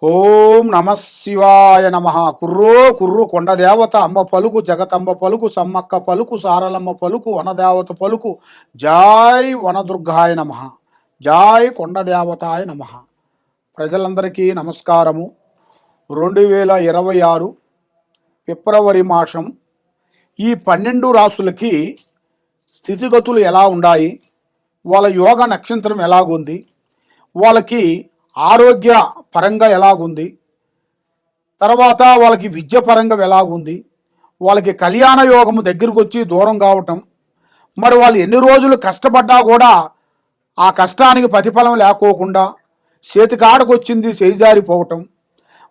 ఓం నమ శివాయ నమ. కుర్రో కుర్రు కొండదేవత అమ్మ పలుకు, జగతంబ పలుకు, సమ్మక్క పలుకు, సారలమ్మ పలుకు, వనదేవత పలుకు. జాయ్ వనదుర్గాయ నమ, జాయ్ కొండదేవతాయ నమ. ప్రజలందరికీ నమస్కారము. 2026 ఫిబ్రవరి మాసం ఈ 12 రాసులకి స్థితిగతులు ఎలా ఉన్నాయి, వాళ్ళ యోగ నక్షత్రం ఎలాగుంది, వాళ్ళకి ఆరోగ్య పరంగా ఎలాగుంది, తర్వాత వాళ్ళకి విద్య పరంగా ఎలాగుంది, వాళ్ళకి కళ్యాణ యోగము దగ్గరకు వచ్చి దూరం కావటం, మరి వాళ్ళు ఎన్ని రోజులు కష్టపడ్డా కూడా ఆ కష్టానికి ప్రతిఫలం లేకోకుండా చేతికాడకు వచ్చింది చేజారిపోవటం.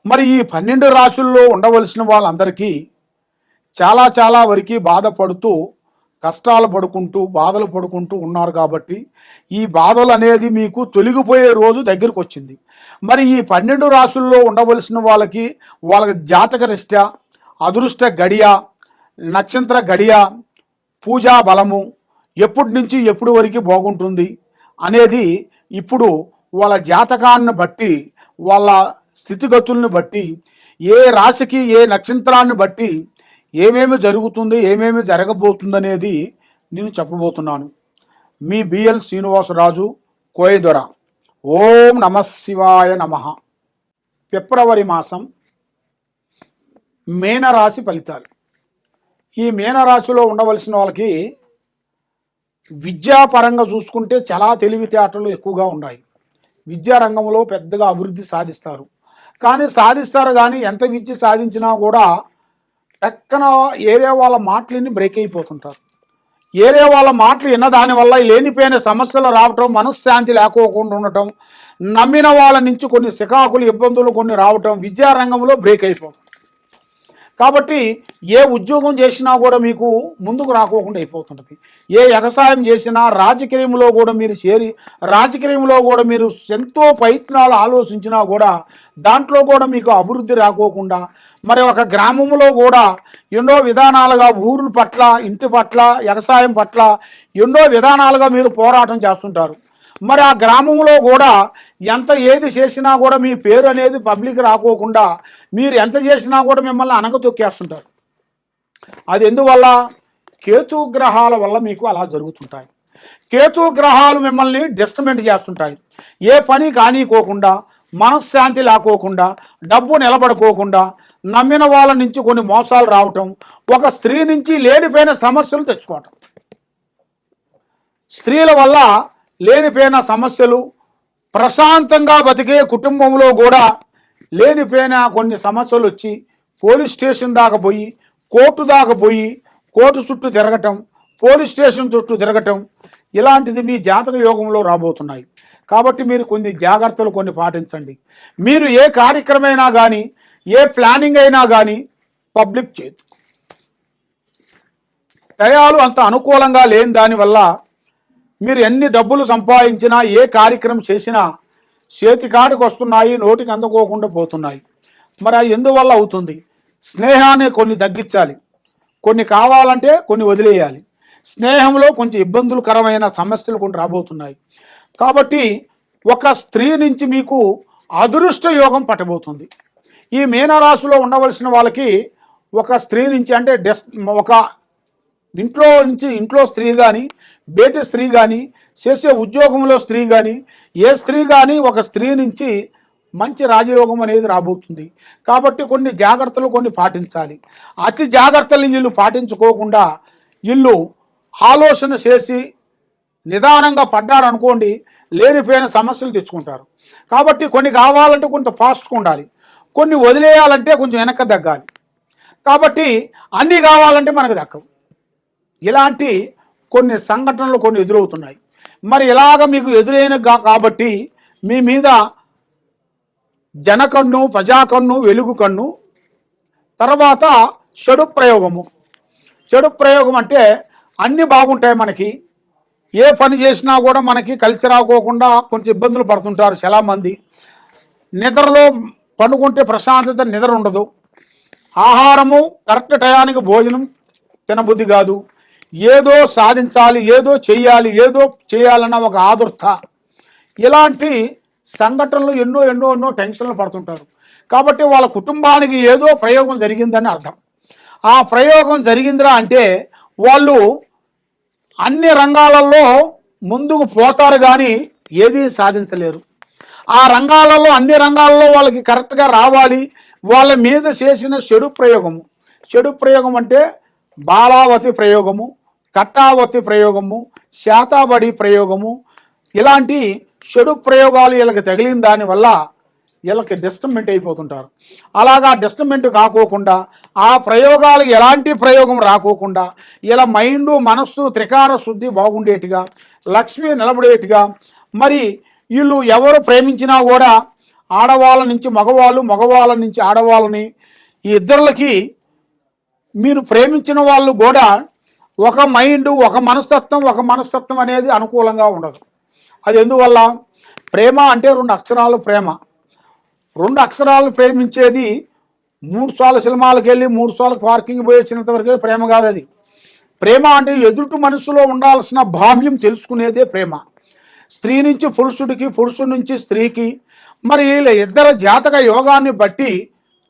మరి ఈ 12 రాశుల్లో ఉండవలసిన వాళ్ళందరికీ చాలా వరకు బాధపడుతూ కష్టాలు పడుకుంటూ బాధలు పడుకుంటూ ఉన్నారు. కాబట్టి ఈ బాధలు అనేది మీకు తొలగిపోయే రోజు దగ్గరకు వచ్చింది. మరి ఈ 12 రాశుల్లో ఉండవలసిన వాళ్ళకి వాళ్ళ జాతక రిష్ట, అదృష్ట గడియ, నక్షత్ర గడియ, పూజా బలము ఎప్పటి నుంచి ఎప్పుడు వరకు బాగుంటుంది అనేది ఇప్పుడు వాళ్ళ జాతకాన్ని బట్టి, వాళ్ళ స్థితిగతుల్ని బట్టి, ఏ రాశికి ఏ నక్షత్రాన్ని బట్టి ఏమేమి జరుగుతుంది, ఏమేమి జరగబోతుంది అనేది నేను చెప్పబోతున్నాను. మీ బిఎల్ శ్రీనివాసరాజు, కోయదొర. ఓం నమ శివాయ నమ. ఫిబ్రవరి మాసం మీనరాశి ఫలితాలు. ఈ మీనరాశిలో ఉండవలసిన వాళ్ళకి విద్యాపరంగా చూసుకుంటే చాలా తెలివితేటలు ఎక్కువగా ఉన్నాయి. విద్యారంగంలో పెద్దగా అభివృద్ధి సాధిస్తారు. కానీ ఎంత విద్య సాధించినా కూడా పక్కన ఏరియా వాళ్ళ మాటలన్నీ బ్రేక్ అయిపోతుంటారు. ఏరియా వాళ్ళ మాటలు విన్న దానివల్ల లేనిపోయిన సమస్యలు రావటం, మనశ్శాంతి లేకోకుండా ఉండటం, నమ్మిన వాళ్ళ నుంచి కొన్ని సికాకులు ఇబ్బందులు కొన్ని రావటం విద్యారంగంలో బ్రేక్ అయిపోతుంది. కాబట్టి ఏ ఉద్యోగం చేసినా కూడా మీకు ముందుకు రాకోకుండా అయిపోతుంటుంది. ఏ వ్యవసాయం చేసినా, రాజకీయంలో కూడా మీరు చేరి రాజకీయంలో కూడా మీరు ఎంతో ప్రయత్నాలు ఆలోచించినా కూడా దాంట్లో కూడా మీకు అభివృద్ధి రాకోకుండా, మరి ఒక గ్రామంలో కూడా ఎన్నో విధానాలుగా ఊరు పట్ల, ఇంటి పట్ల, వ్యవసాయం పట్ల ఎన్నో విధానాలుగా మీరు పోరాటం చేస్తుంటారు. మరి ఆ గ్రామంలో కూడా ఎంత ఏది చేసినా కూడా మీ పేరు అనేది పబ్లిక్ రాకోకుండా మీరు ఎంత చేసినా కూడా మిమ్మల్ని అణగతొక్కేస్తుంటారు. అది ఎందువల్ల? కేతుగ్రహాల వల్ల మీకు అలా జరుగుతుంటాయి. కేతుగ్రహాలు మిమ్మల్ని డిస్టర్బెంట్ చేస్తుంటాయి. ఏ పని కానీకోకుండా, మనశ్శాంతి లేకోకుండా, డబ్బు నిలబడుకోకుండా, నమ్మిన వాళ్ళ నుంచి కొన్ని మోసాలు రావటం, ఒక స్త్రీ నుంచి లేనిపోయిన సమస్యలు తెచ్చుకోవటం, స్త్రీల వల్ల లేనిపోయిన సమస్యలు, ప్రశాంతంగా బతికే కుటుంబంలో కూడా లేనిపోయిన కొన్ని సమస్యలు వచ్చి పోలీస్ స్టేషన్ దాకా పోయి, కోర్టు దాకా పోయి, కోర్టు చుట్టూ తిరగటం, పోలీస్ స్టేషన్ చుట్టూ తిరగటం, ఇలాంటిది మీ జాతక యోగంలో రాబోతున్నాయి. కాబట్టి మీరు కొన్ని జాగ్రత్తలు కొన్ని పాటించండి. మీరు ఏ కార్యక్రమైనా కానీ, ఏ ప్లానింగ్ అయినా కానీ పబ్లిక్ చేతు టయాలు అంత అనుకూలంగా లేని దానివల్ల మీరు ఎన్ని డబ్బులు సంపాదించినా, ఏ కార్యక్రమం చేసినా చేతికాడికి వస్తున్నాయి, నోటికి అందుకోకుండా పోతున్నాయి. మరి అది ఎందువల్ల అవుతుంది? స్నేహాన్ని కొన్ని తగ్గించాలి, కొన్ని కావాలంటే కొన్ని వదిలేయాలి. స్నేహంలో కొంచెం ఇబ్బందులకరమైన సమస్యలు కొన్ని రాబోతున్నాయి. కాబట్టి ఒక స్త్రీ నుంచి మీకు అదృష్ట యోగం పట్టబోతుంది. ఈ మీనరాశిలో ఉండవలసిన వాళ్ళకి ఒక స్త్రీ నుంచి అంటే ఒక ఇంట్లో స్త్రీ కానీ, బయట స్త్రీ కానీ, చేసే ఉద్యోగంలో స్త్రీ కానీ, ఏ స్త్రీ కానీ ఒక స్త్రీ నుంచి మంచి రాజయోగం అనేది రాబోతుంది. కాబట్టి కొన్ని జాగ్రత్తలు కొన్ని పాటించాలి. అతి జాగ్రత్తలు వీళ్ళు పాటించుకోకుండా వీళ్ళు ఆలోచన చేసి నిదానంగా పడ్డారనుకోండి, లేనిపోయిన సమస్యలు తెచ్చుకుంటారు. కాబట్టి కొన్ని కావాలంటే కొంత ఫాస్ట్గా ఉండాలి, కొన్ని వదిలేయాలంటే కొంచెం వెనక్కి తగ్గాలి. కాబట్టి అన్నీ కావాలంటే మనకు దక్కవు. ఇలాంటి కొన్ని సంఘటనలు కొన్ని ఎదురవుతున్నాయి. మరి ఇలాగ మీకు ఎదురైన కాబట్టి మీ మీద జనకన్ను, ప్రజాకన్ను, వెలుగు కన్ను, తర్వాత చెడు ప్రయోగము. చెడు ప్రయోగం అంటే అన్నీ బాగుంటాయి మనకి, ఏ పని చేసినా కూడా మనకి కలిసి రాకోకుండా కొంచెం ఇబ్బందులు పడుతుంటారు చాలామంది. నిద్రలో పండుకుంటే ప్రశాంతత, నిద్ర ఉండదు. ఆహారము కరెక్ట్ టయానికి భోజనం తినబుద్ధి కాదు. ఏదో సాధించాలి, ఏదో చేయాలన్న ఒక ఆదుర్త, ఇలాంటి సంఘటనలు ఎన్నో ఎన్నో ఎన్నో టెన్షన్లు పడుతుంటారు. కాబట్టి వాళ్ళ కుటుంబానికి ఏదో ప్రయోగం జరిగిందని అర్థం. ఆ ప్రయోగం జరిగిందిరా అంటే వాళ్ళు అన్ని రంగాలలో ముందుకు పోతారు కానీ ఏదీ సాధించలేరు. ఆ రంగాలలో అన్ని రంగాలలో వాళ్ళకి కరెక్ట్గా రావాలి. వాళ్ళ మీద చేసిన చెడు ప్రయోగం అంటే బాలావతి ప్రయోగము, కట్టావతి ప్రయోగము, శాతాబడి ప్రయోగము, ఇలాంటి చెడు ప్రయోగాలు వీళ్ళకి తగిలిన దానివల్ల వీళ్ళకి డిస్టర్బెంట్ అయిపోతుంటారు. అలాగా డిస్టర్బెంట్ కాకోకుండా, ఆ ప్రయోగాలకు ఎలాంటి ప్రయోగం రాకోకుండా ఇలా మైండు మనస్సు త్రికార శుద్ధి బాగుండేట్టుగా, లక్ష్మి నిలబడేట్టుగా, మరి వీళ్ళు ఎవరు ప్రేమించినా కూడా ఆడవాళ్ళ నుంచి మగవాళ్ళు, మగవాళ్ళ నుంచి ఆడవాళ్ళని, ఈ ఇద్దరులకి మీరు ప్రేమించిన వాళ్ళు కూడా ఒక మైండ్, ఒక మనస్తత్వం అనేది అనుకూలంగా ఉండదు. అది ఎందువల్ల? ప్రేమ అంటే 2 అక్షరాలు ప్రేమ. 2 అక్షరాలు ప్రేమించేది 3 సార్లు సినిమాలకు వెళ్ళి 3 సార్లు పార్కింగ్ పోయి వచ్చినంత వరకే ప్రేమ కాదు. అది ప్రేమ అంటే ఎదుటి మనసులో ఉండాల్సిన భావ్యం తెలుసుకునేదే ప్రేమ. స్త్రీ నుంచి పురుషుడికి, పురుషుడి నుంచి స్త్రీకి, మరి వీళ్ళ ఇద్దరు జాతక యోగాన్ని బట్టి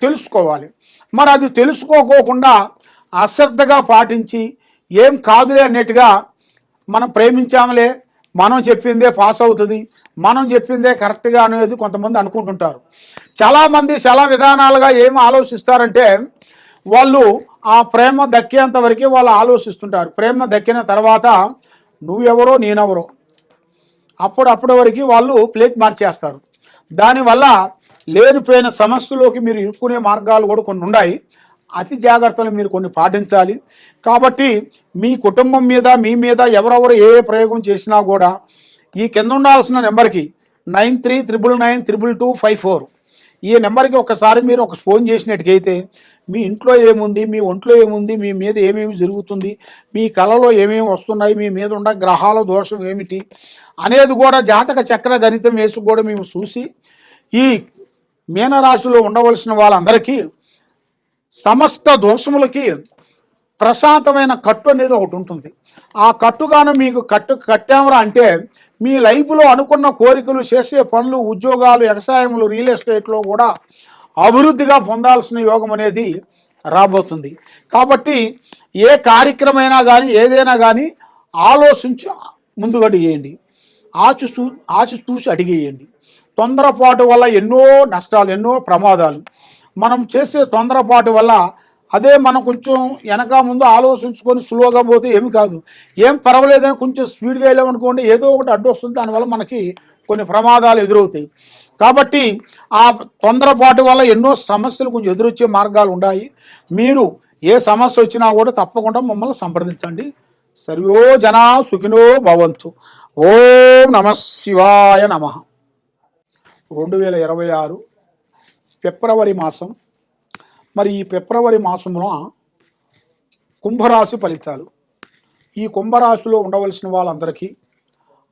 తెలుసుకోవాలి. మరి అది తెలుసుకోకోకుండా అశ్రద్ధగా పాటించి ఏం కాదులే అన్నట్టుగా మనం ప్రేమించాములే, మనం చెప్పిందే పాస్ అవుతుంది, మనం చెప్పిందే కరెక్ట్గా అనేది కొంతమంది అనుకుంటుంటారు. చాలామంది చాలా విధానాలుగా ఏం ఆలోచిస్తారంటే వాళ్ళు ఆ ప్రేమ దక్కేంత వరకు వాళ్ళు ఆలోచిస్తుంటారు. ప్రేమ దక్కిన తర్వాత నువ్వెవరో నేనెవరో అప్పటి వరకు వాళ్ళు ప్లేట్ మార్చేస్తారు. దానివల్ల లేనిపోయిన సమస్యలోకి మీరు ఇరుక్కునే మార్గాలు కూడా కొన్ని ఉన్నాయి. అతి జాగ్రత్తలు మీరు కొన్ని పాటించాలి. కాబట్టి మీ కుటుంబం మీద, మీ మీద ఎవరెవరు ఏ ప్రయోగం చేసినా కూడా ఈ కింద ఉండాల్సిన నెంబర్కి 9399922254 ఈ నెంబర్కి ఒకసారి మీరు ఒక ఫోన్ చేసినట్టుకైతే మీ ఇంట్లో ఏముంది, మీ ఒంట్లో ఏముంది, మీ మీద ఏమేమి జరుగుతుంది, మీ కళలో ఏమేమి వస్తున్నాయి, మీ మీద ఉన్న గ్రహాల దోషం ఏమిటి అనేది కూడా జాతక చక్ర గణితం వేసి కూడా మేము చూసి ఈ మీనరాశిలో ఉండవలసిన వాళ్ళందరికీ సమస్త దోషములకి ప్రశాంతమైన కట్టు అనేది ఒకటి ఉంటుంది. ఆ కట్టుగాను మీకు కట్టామరా అంటే మీ లైఫ్లో అనుకున్న కోరికలు, చేసే పనులు, ఉద్యోగాలు, వ్యవసాయములు, రియల్ ఎస్టేట్లో కూడా అభివృద్ధిగా పొందాల్సిన యోగం అనేది రాబోతుంది. కాబట్టి ఏ కార్యక్రమైనా కానీ ఏదైనా కానీ ఆలోచించి ముందుకు అడిగేయండి, ఆచితూచి అడిగేయండి. తొందరపాటు వల్ల ఎన్నో నష్టాలు, ఎన్నో ప్రమాదాలు. మనం చేసే తొందరపాటు వల్ల అదే మనం కొంచెం వెనక ముందు ఆలోచించుకొని స్లోగా పోతే ఏమి కాదు, ఏం పర్వాలేదని కొంచెం స్పీడ్గా వెళ్ళామనుకోండి ఏదో ఒకటి అడ్డు వస్తుంది. దానివల్ల మనకి కొన్ని ప్రమాదాలు ఎదురవుతాయి. కాబట్టి ఆ తొందరపాటు వల్ల ఎన్నో సమస్యలు కొంచెం ఎదురొచ్చే మార్గాలు ఉన్నాయి. మీరు ఏ సమస్య వచ్చినా కూడా తప్పకుండా మమ్మల్ని సంప్రదించండి. సర్వో జనా సుఖినో భవంతు. ఓం నమః శివాయ నమః. 2026 ఫిబ్రవరి మాసం. మరి ఈ ఫిబ్రవరి మాసంలో కుంభరాశి ఫలితాలు. ఈ కుంభరాశిలో ఉండవలసిన వాళ్ళందరికీ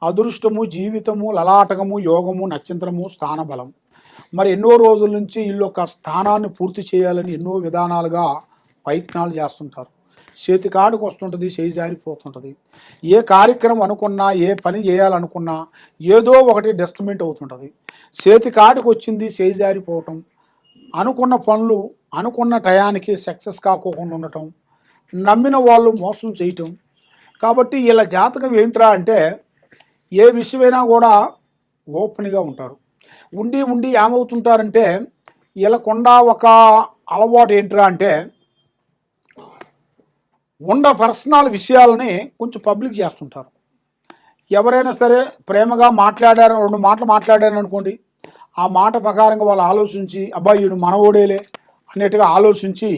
అదృష్టము, జీవితము, లలాటకము, యోగము, నక్షత్రము, స్థానబలం. మరి ఎన్నో రోజుల నుంచి వీళ్ళు ఒక స్థానాన్ని పూర్తి చేయాలని ఎన్నో విధానాలుగా ప్రయత్నాలు చేస్తుంటారు. చేతికాడికి వస్తుంటుంది, చేయి జారిపోతుంటుంది. ఏ కార్యక్రమం అనుకున్నా, ఏ పని చేయాలనుకున్నా ఏదో ఒకటి డిస్టర్బెంట్ అవుతుంటుంది. చేతికాడికి వచ్చింది చేయి జారిపోవటం, అనుకున్న పనులు అనుకున్న టయానికి సక్సెస్ కాకోకుండా ఉండటం, నమ్మిన వాళ్ళు మోసం చేయటం. కాబట్టి వీళ్ళ జాతకం ఏంట్రా అంటే ఏ విషయమైనా కూడా ఓపెన్గా ఉంటారు. ఉండి ఏమవుతుంటారంటే వీళ్ళకుండా ఒక అలవాటు ఏంట్రా అంటే పర్సనల్ విషయాలని కొంచెం పబ్లిక్ చేస్తుంటారు. ఎవరైనా సరే ప్రేమగా మాట్లాడారు, 2 మాటలు మాట్లాడారు అనుకోండి, ఆ మాట ప్రకారంగా వాళ్ళు ఆలోచించి అబ్బాయి వీడు మనవోడేలే అన్నట్టుగా ఆలోచించి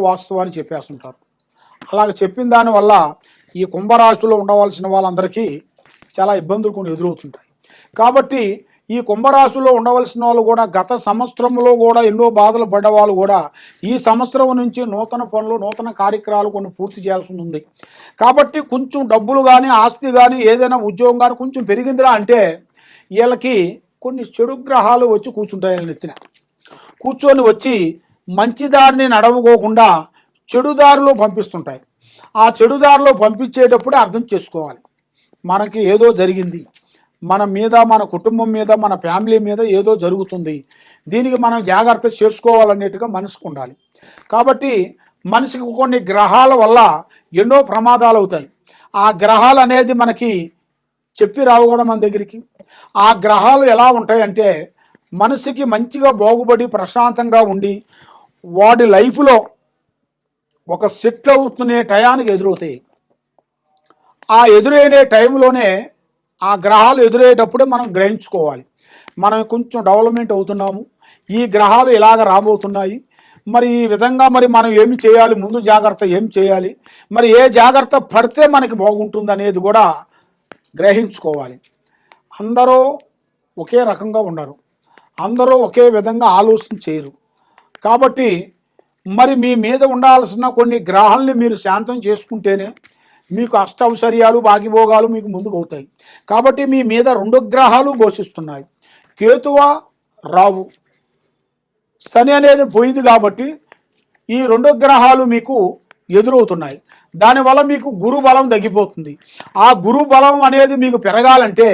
వాస్తవాన్ని చెప్పేస్తుంటారు. అలాగ చెప్పిన దానివల్ల ఈ కుంభరాశిలో ఉండవలసిన వాళ్ళందరికీ చాలా ఇబ్బందులు కొన్ని ఎదురవుతుంటాయి. కాబట్టి ఈ కుంభరాశిలో ఉండవలసిన వాళ్ళు కూడా గత సంవత్సరంలో కూడా ఎన్నో బాధలు పడ్డ వాళ్ళు కూడా ఈ సంవత్సరం నుంచి నూతన పనులు, నూతన కార్యక్రమాలు కొన్ని పూర్తి చేయాల్సి ఉంది. కాబట్టి కొంచెం డబ్బులు కానీ, ఆస్తి కానీ, ఏదైనా ఉద్యోగం కానీ కొంచెం పెరిగిందిరా అంటే వీళ్ళకి కొన్ని చెడు గ్రహాలు వచ్చి కూర్చుంటాయి. వీళ్ళ నెత్తిన కూర్చొని వచ్చి మంచి దారిని నడవకోకుండా చెడు దారిలో పంపిస్తుంటాయి. ఆ చెడు దారిలో పంపించేటప్పుడే అర్థం చేసుకోవాలి మనకి ఏదో జరిగింది, మన మీద, మన కుటుంబం మీద, మన ఫ్యామిలీ మీద ఏదో జరుగుతుంది, దీనికి మనం జాగ్రత్త చేసుకోవాలనేట్టుగా మనసుకు ఉండాలి. కాబట్టి మనిషికి కొన్ని గ్రహాల వల్ల ఎన్నో ప్రమాదాలు అవుతాయి. ఆ గ్రహాలు అనేది మనకి చెప్పి రావు కదా మన దగ్గరికి. ఆ గ్రహాలు ఎలా ఉంటాయంటే మనిషికి మంచిగా బాగుపడి ప్రశాంతంగా ఉండి వాడి లైఫ్లో ఒక సెటిల్ అవుతున్న టయానికి ఎదురవుతాయి. ఆ ఎదురైన టైంలోనే ఆ గ్రహాలు ఎదురయ్యేటప్పుడే మనం గ్రహించుకోవాలి, మనం కొంచెం డెవలప్మెంట్ అవుతున్నాము, ఈ గ్రహాలు ఇలాగ రాబోతున్నాయి, మరి ఈ విధంగా మరి మనం ఏమి చేయాలి, ముందు జాగ్రత్త ఏం చేయాలి, మరి ఏ జాగ్రత్త పడితే మనకి బాగుంటుంది అనేది కూడా గ్రహించుకోవాలి. అందరూ ఒకే రకంగా ఉండరు, అందరూ ఒకే విధంగా ఆలోచన చేయరు. కాబట్టి మరి మీ మీద ఉండాల్సిన కొన్ని గ్రహాలని మీరు శాంతం చేసుకుంటేనే మీకు అష్టౌశ్వర్యాలు భాగ్యభోగాలు మీకు ముందుకు అవుతాయి. కాబట్టి మీ మీద 2 గ్రహాలు ఘోషిస్తున్నాయి, కేతువ రావు. శని అనేది పోయింది కాబట్టి ఈ 2 గ్రహాలు మీకు ఎదురవుతున్నాయి. దానివల్ల మీకు గురు బలం తగ్గిపోతుంది. ఆ గురు బలం అనేది మీకు పెరగాలంటే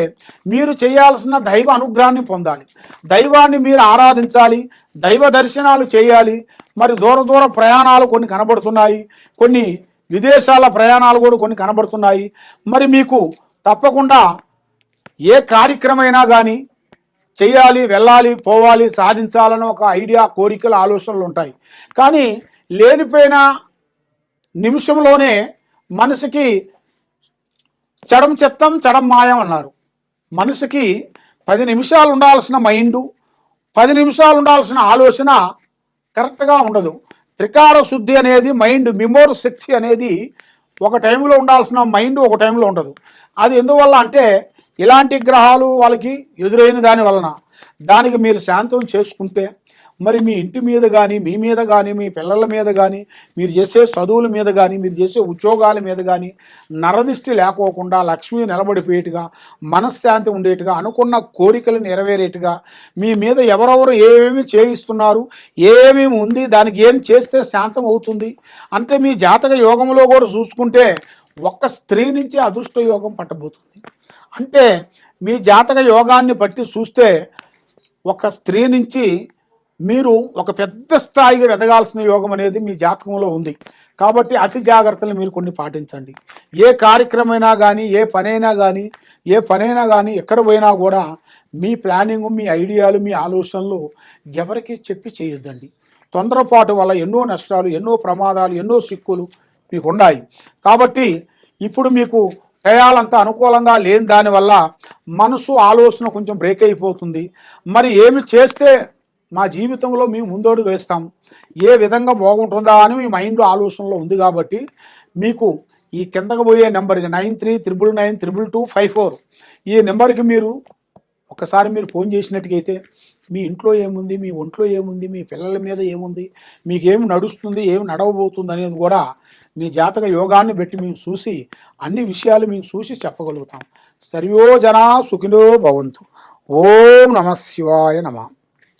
మీరు చేయాల్సిన దైవ అనుగ్రహాన్ని పొందాలి, దైవాన్ని మీరు ఆరాధించాలి, దైవ దర్శనాలు చేయాలి. మరి దూర ప్రయాణాలు కొన్ని కనబడుతున్నాయి, కొన్ని విదేశాల ప్రయాణాలు కూడా కొన్ని కనబడుతున్నాయి. మరి మీకు తప్పకుండా ఏ కార్యక్రమైనా కానీ చేయాలి, వెళ్ళాలి, పోవాలి, సాధించాలని ఒక ఐడియా, కోరికలు, ఆలోచనలు ఉంటాయి. కానీ లేనిపోయిన నిమిషంలోనే మనసుకి చెడం చిత్తం చెడం మాయం అన్నారు. మనసుకి 10 నిమిషాలు ఉండాల్సిన మైండు, 10 నిమిషాలు ఉండాల్సిన ఆలోచన కరెక్ట్గా ఉండదు. త్రికార శుద్ధి అనేది మైండ్, మెమోరీ శక్తి అనేది ఒక టైంలో ఉండాల్సిన మైండ్ ఒక టైంలో ఉండదు. అది ఎందువల్ల అంటే ఇలాంటి గ్రహాలు వాళ్ళకి ఎదురైన దాని వలన. దానికి మీరు శాంతం చేసుకుంటే మరి మీ ఇంటి మీద కానీ, మీ మీద కానీ, మీ పిల్లల మీద కానీ, మీరు చేసే చదువుల మీద కానీ, మీరు చేసే ఉద్యోగాల మీద కానీ నరదిష్టి లేకోకుండా లక్ష్మి నిలబడిపోయేట్టుగా, మనశ్శాంతి ఉండేట్టుగా, అనుకున్న కోరికలు నెరవేరేట్టుగా, మీ మీద ఎవరెవరు ఏమేమి చేయిస్తున్నారు, ఏమేమి ఉంది, దానికి ఏం చేస్తే శాంతం అవుతుంది అంటే మీ జాతక యోగంలో కూడా చూసుకుంటే ఒక్క స్త్రీ నుంచి అదృష్ట యోగం పట్టబోతుంది. అంటే మీ జాతక యోగాన్ని బట్టి చూస్తే ఒక స్త్రీ నుంచి మీరు ఒక పెద్ద స్థాయిగా ఎదగాల్సిన యోగం అనేది మీ జాతకంలో ఉంది. కాబట్టి అతి జాగ్రత్తలు మీరు కొన్ని పాటించండి. ఏ కార్యక్రమైనా కానీ, ఏ పనైనా కానీ ఎక్కడ పోయినా కూడా మీ ప్లానింగ్, మీ ఐడియాలు, మీ ఆలోచనలు ఎవరికి చెప్పి చేయొద్దండి. తొందరపాటు వల్ల ఎన్నో నష్టాలు, ఎన్నో ప్రమాదాలు, ఎన్నో సిక్కులు మీకు ఉన్నాయి. కాబట్టి ఇప్పుడు మీకు టయాలంతా అనుకూలంగా లేని దానివల్ల మనసు, ఆలోచన కొంచెం బ్రేక్ అయిపోతుంది. మరి ఏమి చేస్తే మా జీవితంలో మేము ముందడుగు వేస్తాం, ఏ విధంగా బాగుంటుందా అని మీ మైండ్ ఆలోచనలో ఉంది. కాబట్టి మీకు ఈ కిందకు పోయే నెంబర్కి 9399922254 ఈ నెంబర్కి మీరు ఒకసారి మీరు ఫోన్ చేసినట్టుగైతే మీ ఇంట్లో ఏముంది, మీ ఒంట్లో ఏముంది, మీ పిల్లల మీద ఏముంది, మీకేమి నడుస్తుంది, ఏమి నడవబోతుంది అనేది కూడా మీ జాతక యోగాన్ని బట్టి మేము చూసి అన్ని విషయాలు మేము చూసి చెప్పగలుగుతాం. సర్వో జనా సుఖినో భవంతు. ఓం నమః శివాయ నమః.